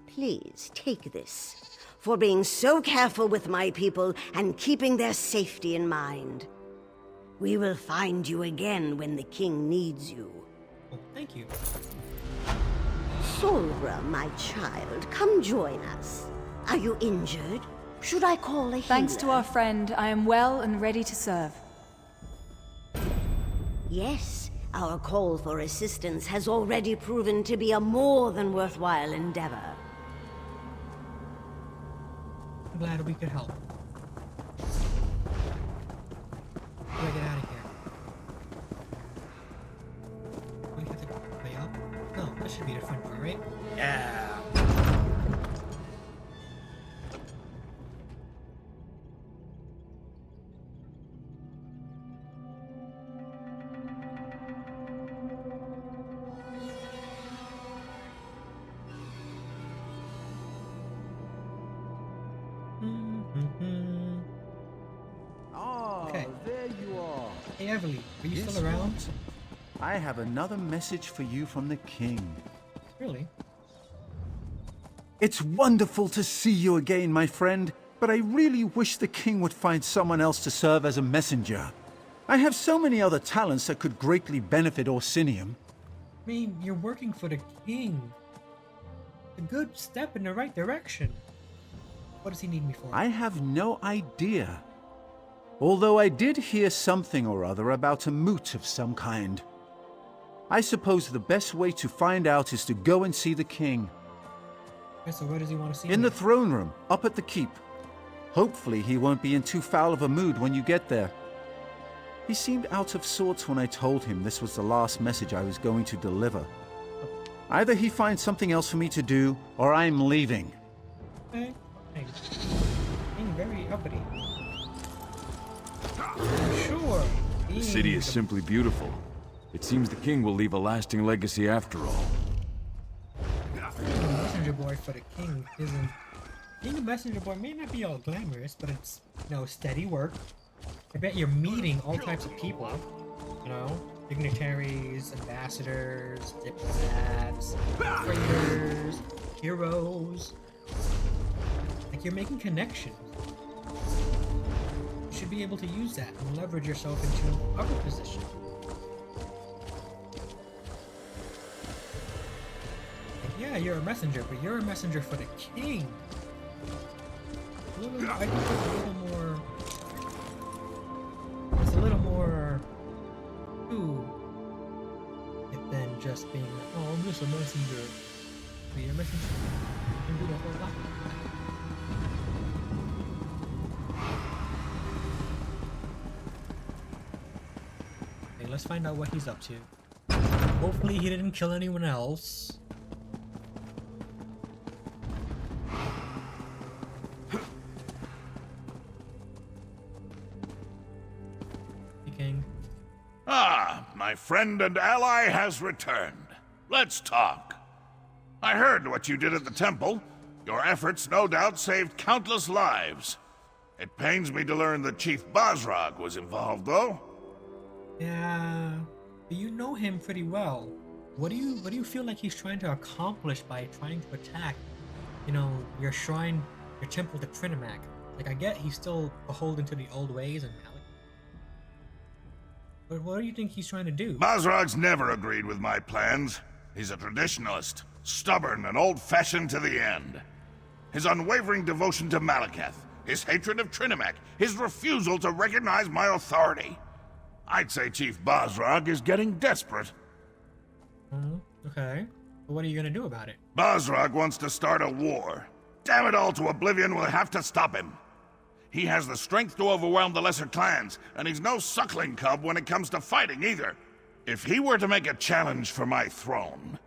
Please, take this, for being so careful with my people and keeping their safety in mind. We will find you again when the king needs you.
Oh, thank you.
Solra, my child, come join us. Are you injured? Should I call a healer?
Thanks to our friend, I am well and ready to serve.
Yes, our call for assistance has already proven to be a more than worthwhile endeavor.
I'm glad we could help. How do I get out of here? We have to go way up? No, that should be the front door, right? Yeah! Okay.
There you are.
Hey Everly, are you
Yes,
still around?
Watson. I have another message for you from the king.
Really?
It's wonderful to see you again, my friend, but I really wish the king would find someone else to serve as a messenger. I have so many other talents that could greatly benefit Orsinium.
I mean, you're working for the king. A good step in the right direction. What does he need me for?
I have no idea. Although I did hear something or other about a moot of some kind. I suppose the best way to find out is to go and see the king.
Okay, so where does he want to see
In
me?
the throne room, up at the keep. Hopefully he won't be in too foul of a mood when you get there. He seemed out of sorts when I told him this was the last message I was going to deliver. Either he finds something else for me to do, or I'm leaving.
Okay. Being very uppity. Sure.
The city is simply beautiful. It seems the king will leave a lasting legacy after all.
Being a messenger boy for the king isn't... Being a messenger boy may not be all glamorous, but it's, steady work. I bet you're meeting all types of people, dignitaries, ambassadors, diplomats, traders, heroes. Like, you're making connections. You should be able to use that and leverage yourself into other positions. Like, yeah, you're a messenger, but you're a messenger for the king. I think it's a little more... It's a little more... to it than just being, oh, I'm just a messenger. Be a messenger. You can do the whole lot. Okay, let's find out what he's up to. Hopefully he didn't kill anyone else. King.
Ah, my friend and ally has returned. Let's talk. I heard what you did at the temple. Your efforts no doubt saved countless lives. It pains me to learn that Chief Basrog was involved, though.
Yeah, but you know him pretty well. What do you feel like he's trying to accomplish by trying to attack, your shrine, your temple to Trinimac? Like, I get he's still beholden to the old ways and Malik. But what do you think he's trying to do?
Basrog's never agreed with my plans. He's a traditionalist, stubborn and old-fashioned to the end. His unwavering devotion to Malekith, his hatred of Trinimac, his refusal to recognize my authority. I'd say Chief Basrog is getting desperate.
Okay. But what are you gonna do about it?
Basrog wants to start a war. Damn it all to oblivion, we'll have to stop him. He has the strength to overwhelm the lesser clans, and he's no suckling cub when it comes to fighting either. If he were to make a challenge for my throne...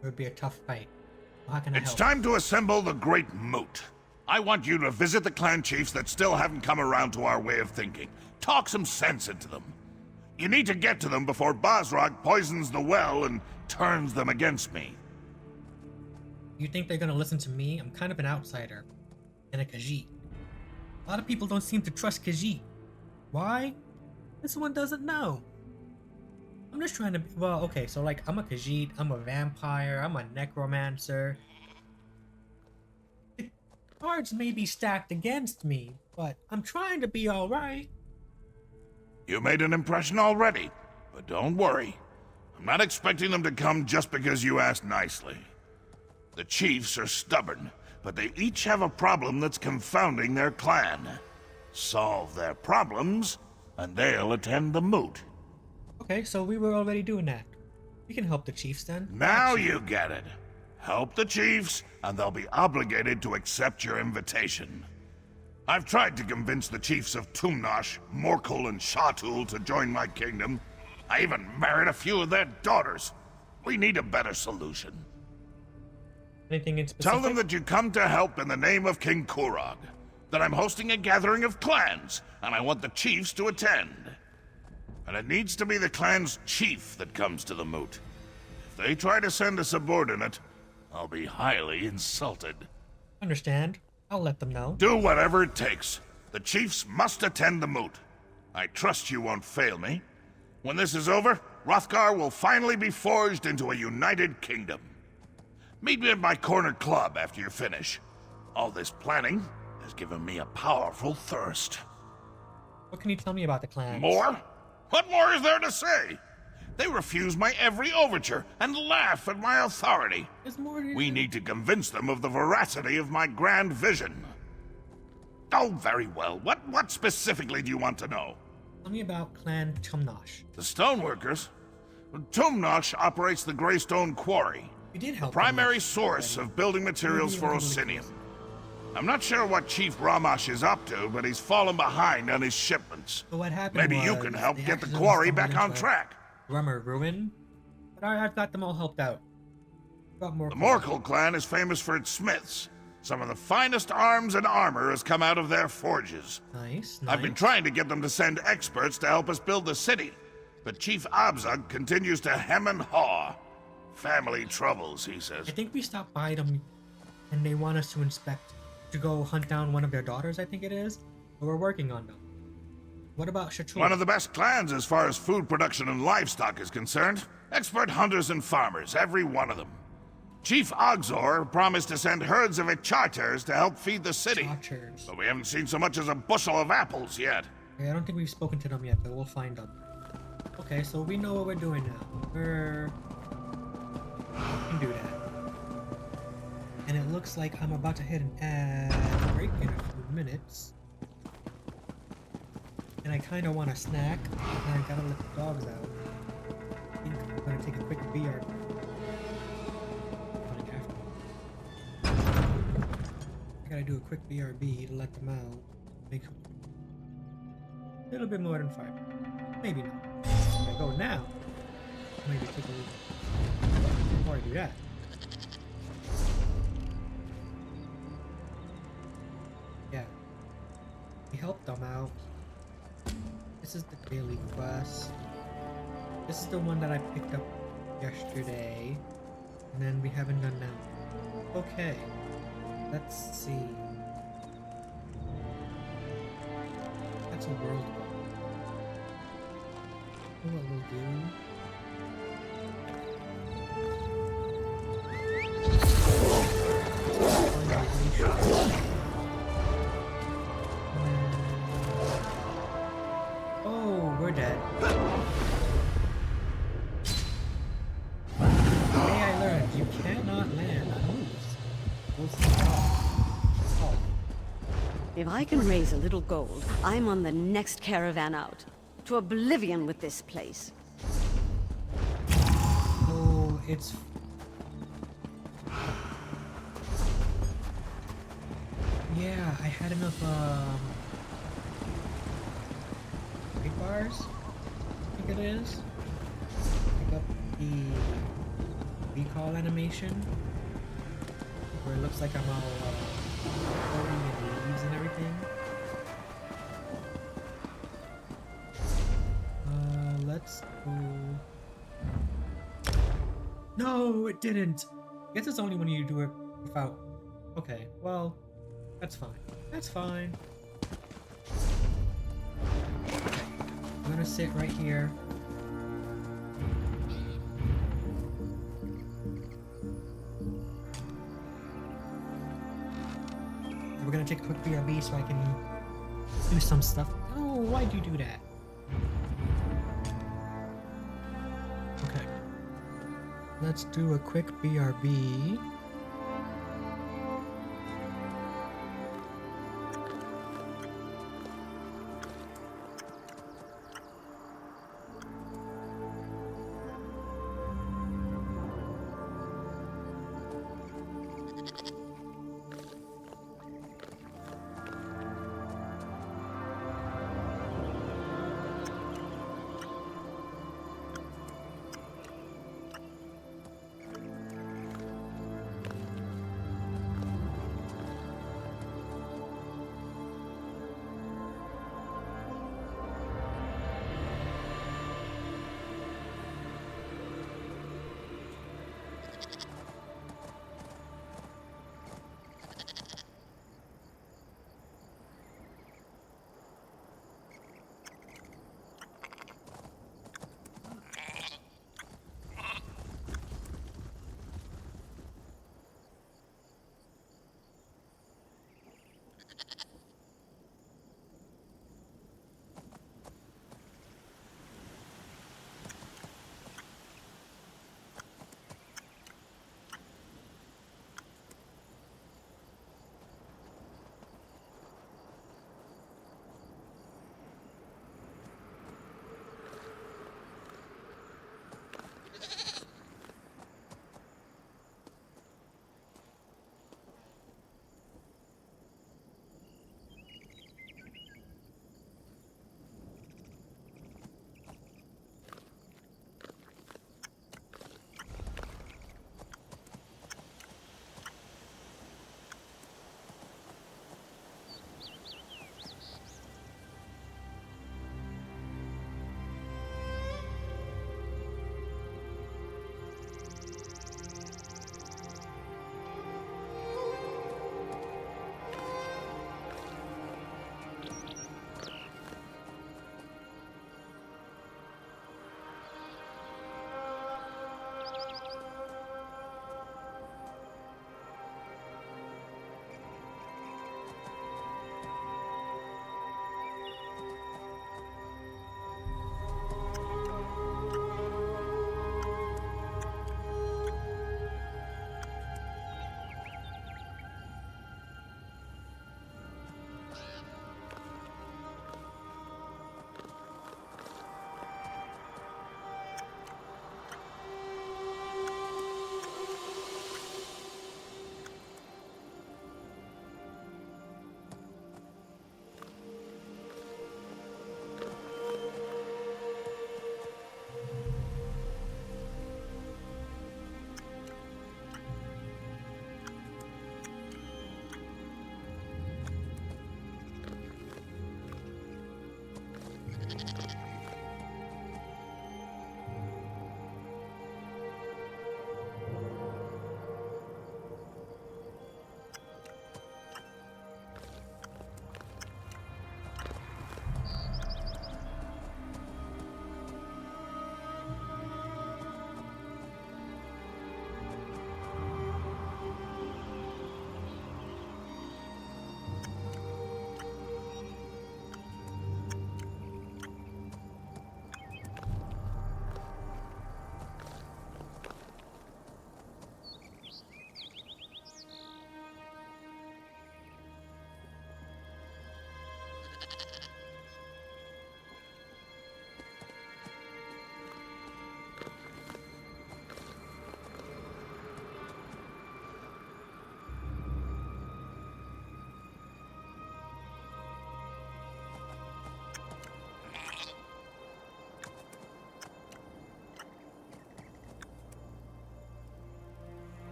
It would be a tough fight. How can I help?
It's time to assemble the Great Moot. I want you to visit the clan chiefs that still haven't come around to our way of thinking. Talk some sense into them. You need to get to them before Basrog poisons the well and turns them against me.
You think they're gonna listen to me? I'm kind of an outsider. And a Khajiit. A lot of people don't seem to trust Khajiit. Why? This one doesn't know. I'm just trying to... Well, okay, so like, I'm a Khajiit, I'm a vampire, I'm a necromancer. The cards may be stacked against me, but I'm trying to be alright.
You made an impression already, but don't worry. I'm not expecting them to come just because you asked nicely. The chiefs are stubborn, but they each have a problem that's confounding their clan. Solve their problems, and they'll attend the moot.
Okay, so we were already doing that. We can help the chiefs then.
Now you get it. Help the chiefs, and they'll be obligated to accept your invitation. I've tried to convince the chiefs of Tumnash, Morkel, and Shatul to join my kingdom. I even married a few of their daughters. We need a better solution.
Anything in specific?
Tell them that you come to help in the name of King Kurog, that I'm hosting a gathering of clans, and I want the chiefs to attend. And it needs to be the clan's chief that comes to the moot. If they try to send a subordinate, I'll be highly insulted.
Understand. I'll let them know.
Do whatever it takes. The chiefs must attend the moot. I trust you won't fail me. When this is over, Hrothgar will finally be forged into a united kingdom. Meet me at my corner club after you finish. All this planning has given me a powerful thirst.
What can you tell me about the clans?
More? What more is there to say? They refuse my every overture and laugh at my authority.
There's more to...
We need to convince them of the veracity of my grand vision. Oh, very well. What specifically do you want to know?
Tell me about Clan Tumnash.
The stoneworkers? Tumnash operates the Greystone Quarry.
You did help
the primary source of building materials for Osinium. I'm not sure what Chief Ramash is up to, but he's fallen behind on his shipments.
So what happened
Maybe you can help get the quarry back on track.
Rummer ruin? But I've got them all helped out. Got more.
The Morkel clan is famous for its smiths. Some of the finest arms and armor has come out of their forges.
Nice.
I've been trying to get them to send experts to help us build the city, but Chief Abzug continues to hem and haw. Family troubles, he says.
I think we stopped by them, and they want us to inspect, to go hunt down one of their daughters, I think it is. But we're working on them. What about Shachul?
One of the best clans as far as food production and livestock is concerned. Expert hunters and farmers, every one of them. Chief Ogzor promised to send herds of Icharters to help feed the city. But we haven't seen so much as a bushel of apples yet.
Okay, I don't think we've spoken to them yet, but we'll find them. Okay, so we know what we're doing now. We can do that. And it looks like I'm about to hit an ad break in a few minutes. And I kind of want a snack, and I gotta let the dogs out. I think I'm gonna take a quick beer. I gotta do a quick BRB to let them out. Make a little bit more than 5. Maybe not. If I go now, maybe take a little before I do that. Yeah. We helped them out. This is the daily quest. This is the one that I picked up yesterday. And then we haven't done that. Okay. Let's see. That's a world one. What we'll do. Oh, we're dead. Today I learned you cannot land on moves.
If I can raise a little gold, I'm on the next caravan out. To oblivion with this place.
Oh, it's... Yeah, I had enough, weight bars? I think it is. Pick up the recall animation. Where it looks like I'm all, floating in leaves and everything. Let's go... No, it didn't! I guess it's only when you do it without... Okay, well, that's fine. That's fine. I'm gonna sit right here. We're gonna take a quick BRB so I can do some stuff. Oh, why'd you do that? Okay. Let's do a quick BRB.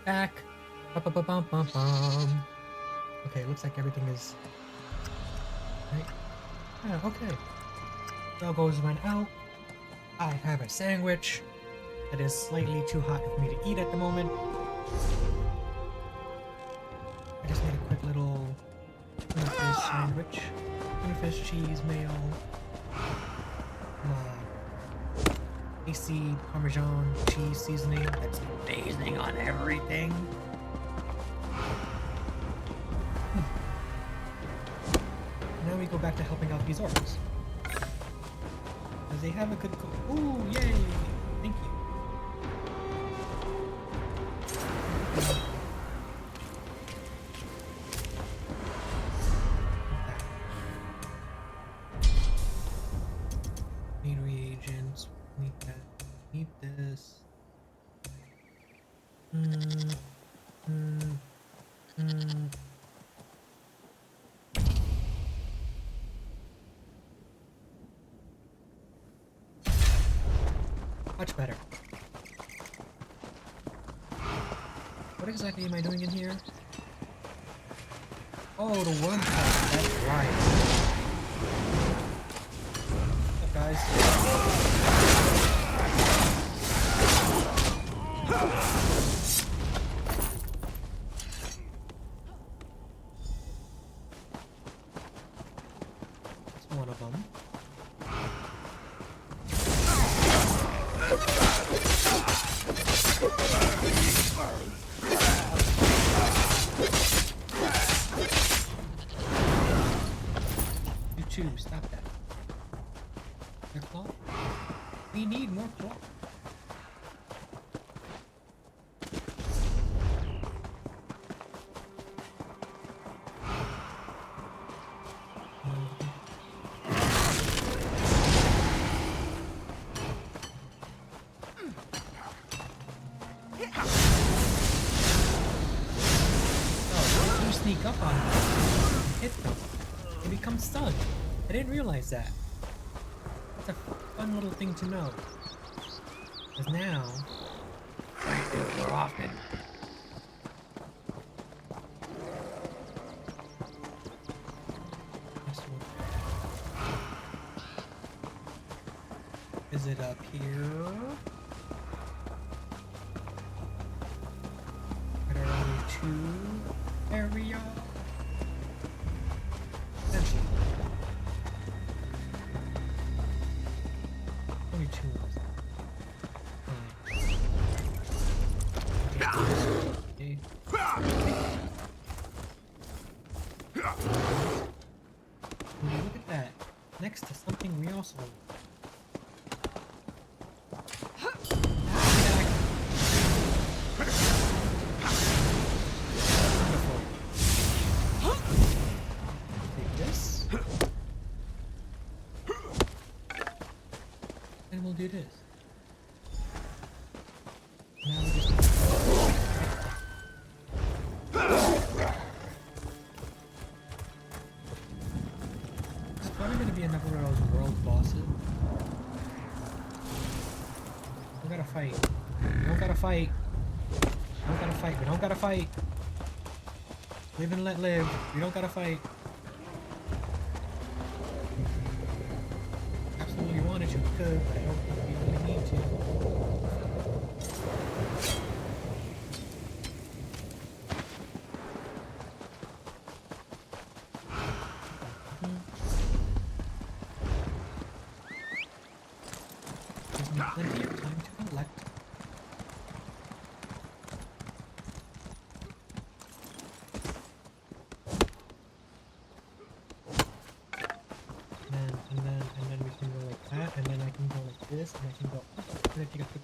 Back. Ba-ba-ba-bum-bum-bum. Okay, looks like everything is right. Yeah, okay. Doggos went out. I have a sandwich that is slightly too hot for me to eat at the moment. I just made a quick little tuna fish sandwich. Tuna fish, cheese, mayo, AC Parmesan cheese seasoning that's amazing on everything. Now we go back to helping out these orcs. Because they have a good cook. Ooh, yay! Thank you. Need reagents. Need that. Need this. Much better. What exactly am I doing in here? Oh, the worm trap. That's right. What's up, guys? That's one of them. You too, stop that. Your claw? We need more claw. Sneak up on them and hit them. They become stunned. I didn't realize that. That's a fun little thing to know. Because now, I do it more often. Is it up here? Are there only two? Area. Essentially. Only two of us. Okay. Look at that. Next to something we also and we'll do this. Now we just It's probably gonna be another one of those world bosses. We gotta fight. We don't gotta fight. We don't gotta fight. We don't gotta fight. Live and let live. We don't gotta fight. Absolutely wanted to, could, but I don't think we really need to. Gives me plenty of time to collect. And then we can go like that, and then I can go like this, and I can go up, and then take a quick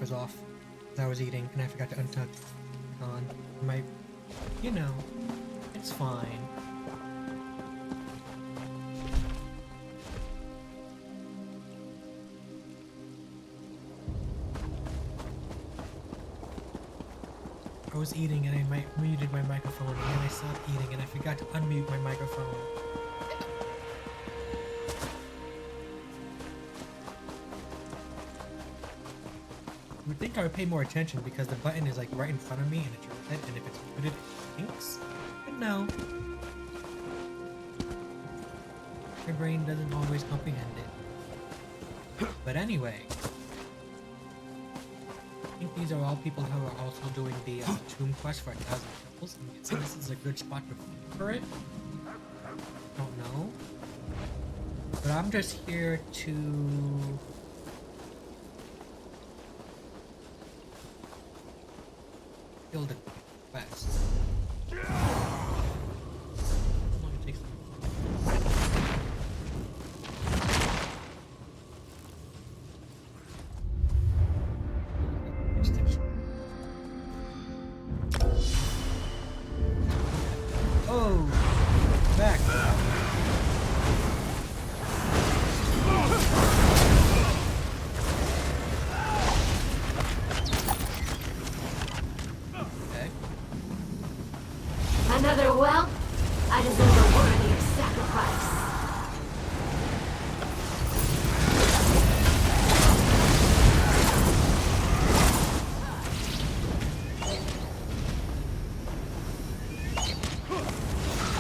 was off as I was eating, and I forgot to untuck on my, you know, it's fine. I was eating and I muted my microphone, and then I stopped eating and I forgot to unmute my microphone. You would think I would pay more attention because the button is like right in front of me and it's red, and if it's muted, it blinks. But no. My brain doesn't always comprehend it. But anyway. I think these are all people who are also doing the tomb quest for 1,000 temples. I'm guessing this is a good spot for it. Don't know. But I'm just here to kill the quest. How long it takes them? Oh, back. Okay.
Another well? I deserve a worthy sacrifice.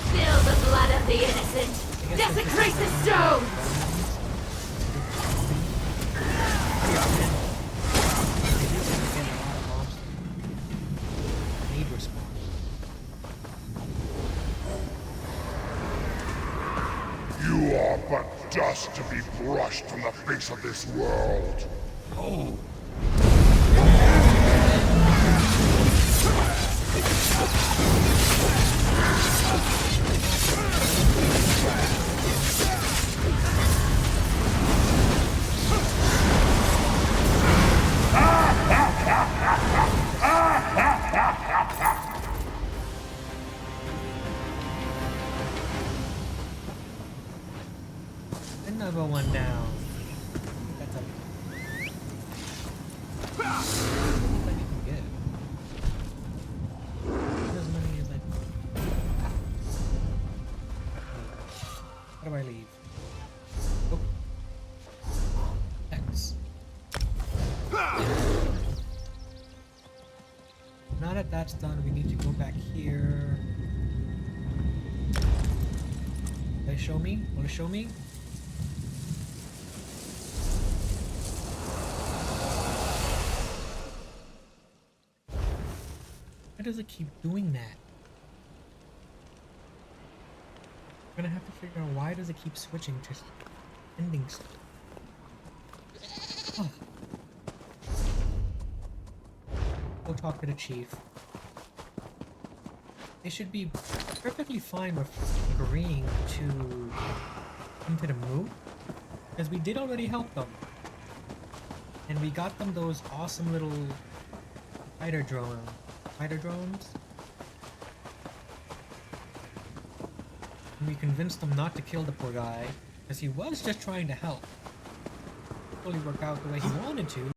Spill the blood of the innocent! Desecrate the stone!
You are but dust to be brushed from the face of this world. Oh.
Another one down. That's a... What do I can get? As many as I... How do I leave? Oh. X. Now that that's done, we need to go back here. Will they show me? Will it show me? Why does it keep doing that? I'm gonna have to figure out why does it keep switching to ending stuff. Oh. Go talk to the chief. They should be perfectly fine with agreeing to come to the moon, because we did already help them. And we got them those awesome little fighter drones. And we convinced them not to kill the poor guy, because he was just trying to help. Didn't really work out the way he wanted to.